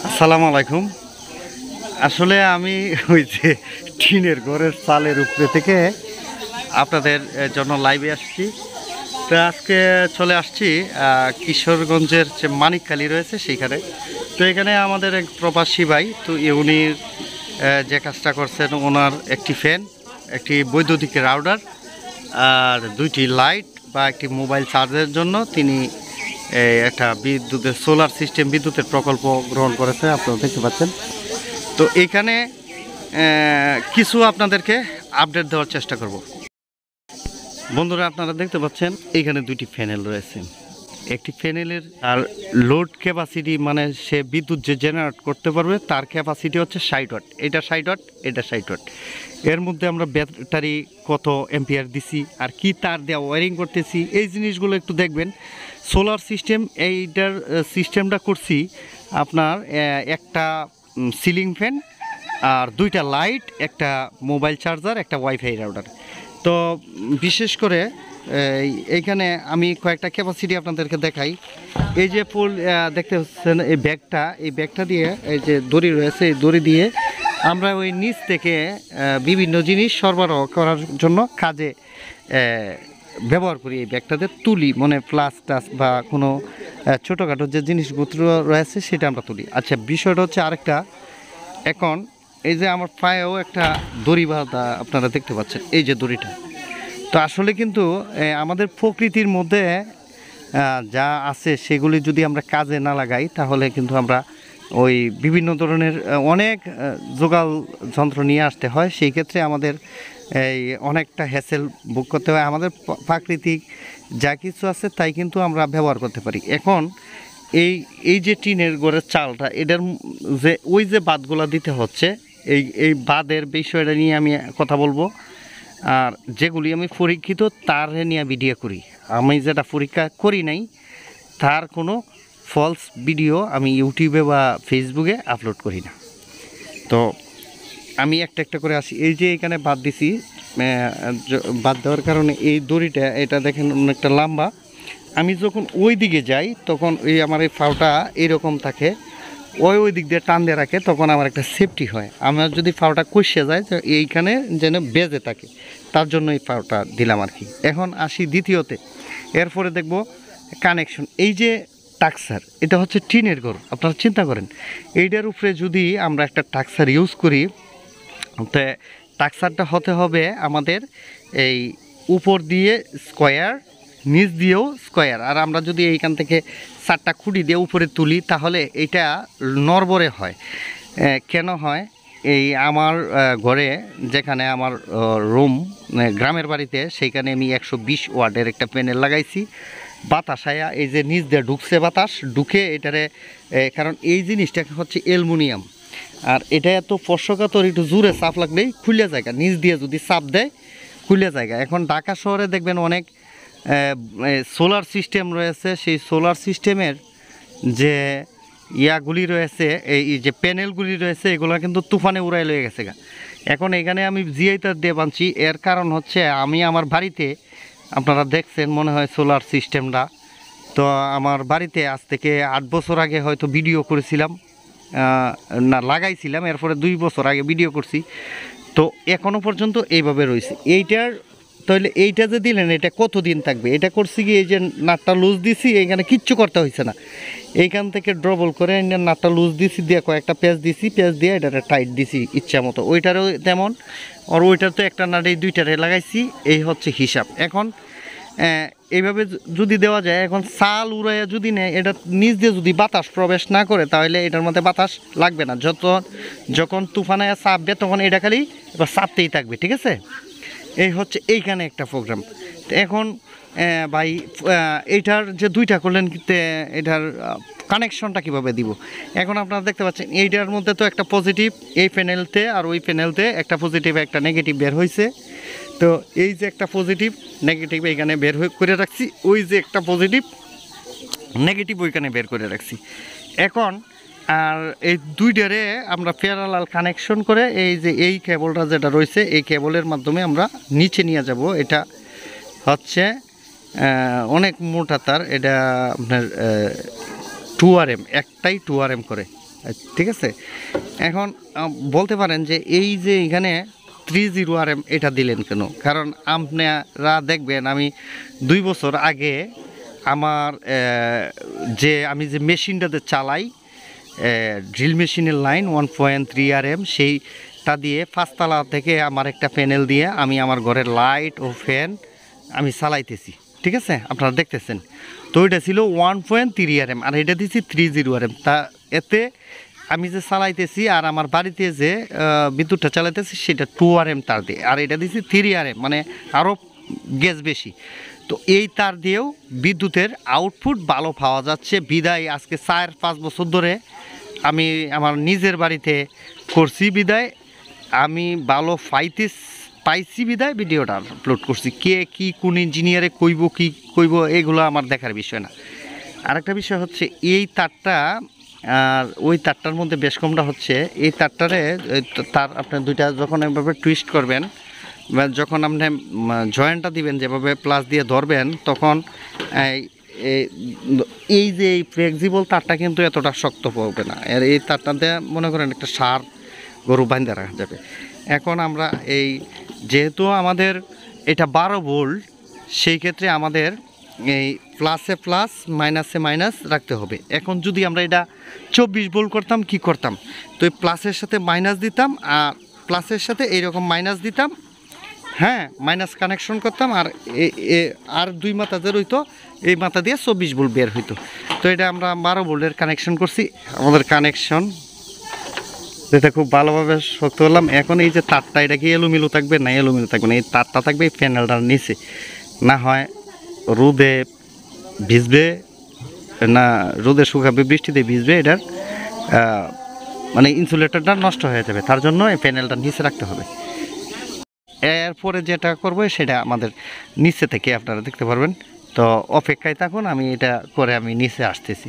আসসালামু আলাইকুম। আসলে আমি ওই যে টিনের ঘরের চালের উপরে থেকে আপনাদের জন্য লাইভে আসছি। তো আজকে চলে আসছি কিশোরগঞ্জের যে মানিকখালী রয়েছে সেইখানে। তো এখানে আমাদের এক প্রবাসী ভাই, তো উনি যে কাজটা করছেন, ওনার একটি ফ্যান, একটি বৈদ্যুতিক রাউটার আর দুইটি লাইট বা একটি মোবাইল চার্জের জন্য তিনি একটা বিদ্যুতের সোলার সিস্টেম বিদ্যুতের প্রকল্প গ্রহণ করেছে, আপনারা দেখতে পাচ্ছেন। তো এখানে কিছু আপনাদেরকে আপডেট দেওয়ার চেষ্টা করব। বন্ধুরা, আপনারা দেখতে পাচ্ছেন এখানে দুইটি প্যানেল রয়েছে। একটি প্যানেলের আর লোড ক্যাপাসিটি, মানে সে বিদ্যুৎ যে জেনারেট করতে পারবে তার ক্যাপাসিটি হচ্ছে 60 ওয়াট। এটা 60 ওয়াট, এটা 60 ওয়াট। এর মধ্যে আমরা ব্যাটারি কত এম্পিয়ার দিছি আর কি তার দেওয়া ওয়ারিং করতেছি, এই জিনিসগুলো একটু দেখবেন। সোলার সিস্টেম, এইটার সিস্টেমটা করছি আপনার একটা সিলিং ফ্যান আর দুইটা লাইট, একটা মোবাইল চার্জার, একটা ওয়াইফাই রাউটার। তো বিশেষ করে এইখানে আমি কয়েকটা ক্যাপাসিটি আপনাদেরকে দেখাই। এই যে ফুল দেখতে পাচ্ছেন এই ব্যাগটা দিয়ে, এই যে দড়ি রয়েছে, এই দড়ি দিয়ে আমরা ওই নিচ থেকে বিভিন্ন জিনিস সরবরাহ করার জন্য কাজে ব্যবহার করি। এই ব্যাগটাতে তুলি, মানে প্লাস টাস বা কোনো ছোটোখাটো যে জিনিসপত্র রয়েছে সেটা আমরা তুলি। আচ্ছা, বিষয়টা হচ্ছে আরেকটা, এখন এই যে আমার পায়েও একটা দড়ি বাঁধা আপনারা দেখতে পাচ্ছেন, এই যে দড়িটা। তো আসলে কিন্তু আমাদের প্রকৃতির মধ্যে যা আছে সেগুলি যদি আমরা কাজে না লাগাই তাহলে কিন্তু আমরা ওই বিভিন্ন ধরনের অনেক যোগাল যন্ত্র নিয়ে আসতে হয়। সেই ক্ষেত্রে আমাদের এই অনেকটা হ্যাসেল ভোগ করতে হয়। আমাদের প্রাকৃতিক যা কিছু আছে তাই কিন্তু আমরা ব্যবহার করতে পারি। এখন এই যে টিনের ঘরের চালটা, এটার যে ওই যে বাঁধগুলো দিতে হচ্ছে, এই বাঁধের বিষয়টা নিয়ে আমি কথা বলবো। আর যেগুলি আমি পরীক্ষিত তার নিয়ে ভিডিও করি, আমি যেটা পরীক্ষা করি নাই তার কোনো ফলস ভিডিও আমি ইউটিউবে বা ফেসবুকে আপলোড করি না। তো আমি একটা একটা করে আসি। এই যে এখানে বাদ দিছি, বাদ দেওয়ার কারণে এই দড়িটা, এটা দেখেন অনেকটা লম্বা। আমি যখন ওই দিকে যাই তখন এই আমার এই ফাওটা এরকম থাকে, ওই দিক দিয়ে টান দিয়ে রাখে, তখন আমার একটা সেফটি হয়। আমার যদি ফাওটা কষে যায় তো এইখানে যেন বেজে থাকে, তার জন্য এই ফাওটা দিলাম আর কি। এখন আসি দ্বিতীয়তে, এরপরে দেখব কানেকশন। এই যে টাক্সার, এটা হচ্ছে টিনের ঘর, আপনারা চিন্তা করেন এইটার উপরে যদি আমরা একটা টাক্সার ইউজ করি, তো টাক্সারটা হতে হবে আমাদের এই উপর দিয়ে স্কোয়ার, নিচ দিয়েও স্কোয়ার। আর আমরা যদি এইখান থেকে 4টা খুঁটি দিয়ে উপরে তুলি তাহলে এটা নড়বড়ে হয়। কেন হয়? এই আমার ঘরে, যেখানে আমার রুম গ্রামের বাড়িতে, সেইখানে আমি 120 ওয়াটের একটা প্যানেল লাগাইছি। বাতাস আয়া এই যে নিচ দিয়ে ঢুকছে, বাতাস ঢুকে এটারে, কারণ এই জিনিসটা হচ্ছে অ্যালুমিনিয়াম, আর এটা এত স্পর্শকাতর, একটু জোরে চাপ লাগলেই খুলে জায়গা, নিচ দিয়ে যদি চাপ দেয় খুলে জায়গা। এখন ঢাকা শহরে দেখবেন অনেক সোলার সিস্টেম রয়েছে, সেই সোলার সিস্টেমের যে ইয়াগুলি রয়েছে, এই যে প্যানেলগুলি রয়েছে, এগুলো কিন্তু তুফানে উড়াই লয়ে গেছে গা। এখন এখানে আমি জিআইটার দিয়ে বানছি, এর কারণ হচ্ছে আমি আমার বাড়িতে, আপনারা দেখছেন মনে হয় সোলার সিস্টেমটা, তো আমার বাড়িতে আজ থেকে 8 বছর আগে হয়তো ভিডিও করেছিলাম, না লাগাইছিলাম, এরপরে 2 বছর আগে ভিডিও করছি। তো এখনও পর্যন্ত এইভাবে রয়েছে এইটার। তাহলে এইটা যে দিলেন, এটা কতদিন থাকবে? এটা করছি কি, এই যে নাটটা লুজ দিছি, এইখানে কিচ্ছু করতে হয়েছে না, এইখান থেকে ডবল করে নাটটা লুজ দিছি, দিয়ে কয়েকটা পেঁচ দিছি, পেঁচ দিয়ে এটারে টাইট দিছি ইচ্ছা মতো। ওইটারও তেমন, আর ওইটার তো একটা নাট, এই দুইটারে লাগাইছি, এই হচ্ছে হিসাব। এখন এইভাবে যদি দেওয়া যায়, এখন চাল উড়াইয়া যদি নেয়, এটা নিচ দিয়ে যদি বাতাস প্রবেশ না করে তাহলে এটার মধ্যে বাতাস লাগবে না। যখন তুফানে চাপবে তখন এটা খালি এবার চাপতেই থাকবে, ঠিক আছে? এই হচ্ছে এইখানে একটা প্রোগ্রাম। তো এখন ভাই এইটার যে দুইটা করলেন, এটার কানেকশনটা কিভাবে দিব? এখন আপনারা দেখতে পাচ্ছেন এইটার মধ্যে তো একটা পজিটিভ, এই প্যানেলতে আর ওই প্যানেলতে একটা পজিটিভ একটা নেগেটিভ বের হয়েছে। তো এই যে একটা পজিটিভ নেগেটিভ এইখানে বের করে রাখছি, ওই যে একটা পজিটিভ নেগেটিভ ওইখানে বের করে রাখছি। এখন আর এই দুইটারে আমরা প্যারালাল কানেকশন করে, এই যে এই কেবলটা যেটা রয়েছে, এই কেবলের মাধ্যমে আমরা নিচে নিয়ে যাব। এটা হচ্ছে অনেক মোটা তার, এটা আপনার 2RM, একটাই 2RM করে, ঠিক আছে। এখন বলতে পারেন যে এই যে এখানে 30RM এটা দিলেন কেন? কারণ আপনারা দেখবেন আমি 2 বছর আগে আমার আমি যে মেশিনটাতে চালাই, ড্রিল মেশিনের লাইন 1.3RM, সেইটা দিয়ে 5তলা থেকে আমার একটা প্যানেল দিয়ে আমি আমার ঘরের লাইট ও ফ্যান আমি চালাইতেছি, ঠিক আছে, আপনারা দেখতেছেন। তো এটা ছিল 1.3RM আর এটা দিয়েছি 30RM। তা এতে আমি যে চালাইতেছি আর আমার বাড়িতে যে বিদ্যুৎটা চালাইতেছি সেটা 2RM তার দিয়ে, আর এটা দিয়েছি 3RM, মানে আরও গ্যাস বেশি। তো এই তার দিয়েও বিদ্যুতের আউটপুট ভালো পাওয়া যাচ্ছে বিদায় আজকে 4-5 বছর ধরে আমি আমার নিজের বাড়িতে করছি বিদায় আমি ভালো পাইছি বিদায় ভিডিওটা আপলোড করছি। কে কি কোন ইঞ্জিনিয়ারে কি কইব এগুলো আমার দেখার বিষয় না। আরেকটা বিষয় হচ্ছে এই তারটা আর ওই তারটার মধ্যে বেশ কমটা হচ্ছে এই তারটারে তার আপনি দুইটা যখন এভাবে টুইস্ট করবেন বা যখন আপনি জয়েন্টটা দিবেন যেভাবে প্লাস দিয়ে ধরবেন তখন এই যে এই ফ্লেক্সিবল তারটা কিন্তু এতটা শক্ত পড়বে না। আর এই তারটাতে মনে করেন একটা সার গরু বাঁধা রাখা যাবে। এখন আমরা এই যেহেতু আমাদের এটা 12 ভোল্ট, সেই ক্ষেত্রে আমাদের এই প্লাসে প্লাস মাইনাসে মাইনাস রাখতে হবে। এখন যদি আমরা এটা 24 ভোল্ট করতাম কি করতাম, তো এই প্লাসের সাথে মাইনাস দিতাম আর প্লাসের সাথে এইরকম মাইনাস দিতাম, হ্যাঁ, মাইনাস কানেকশন করতাম আর 2 মাথা যে রইতো এই মাথা দিয়ে 24 ভোল্ট বের হইতো। তো এটা আমরা 12 ভোল্টের কানেকশন করছি। আমাদের কানেকশন এটা খুব ভালোভাবে শক্ত করলাম। এখন এই যে তারটা এটা কি এলোমেলো থাকবে? না, এলোমেলো থাকবে না, এই তারটা থাকবে এই প্যানেলটার নিচে, না হয় রোদে ভিজবে, না রোদে শুকাবে, বৃষ্টিতে ভিজবে, এটার মানে ইনসুলেটরটা নষ্ট হয়ে যাবে। তার জন্য এই প্যানেলটা নিচে রাখতে হবে। এরপরে যেটা করব সেটা আমাদের নিচে থেকে আপনারা দেখতে পারবেন। তো অপেক্ষায় থাকুন, আমি এটা করে আমি নিচে আসতেছি।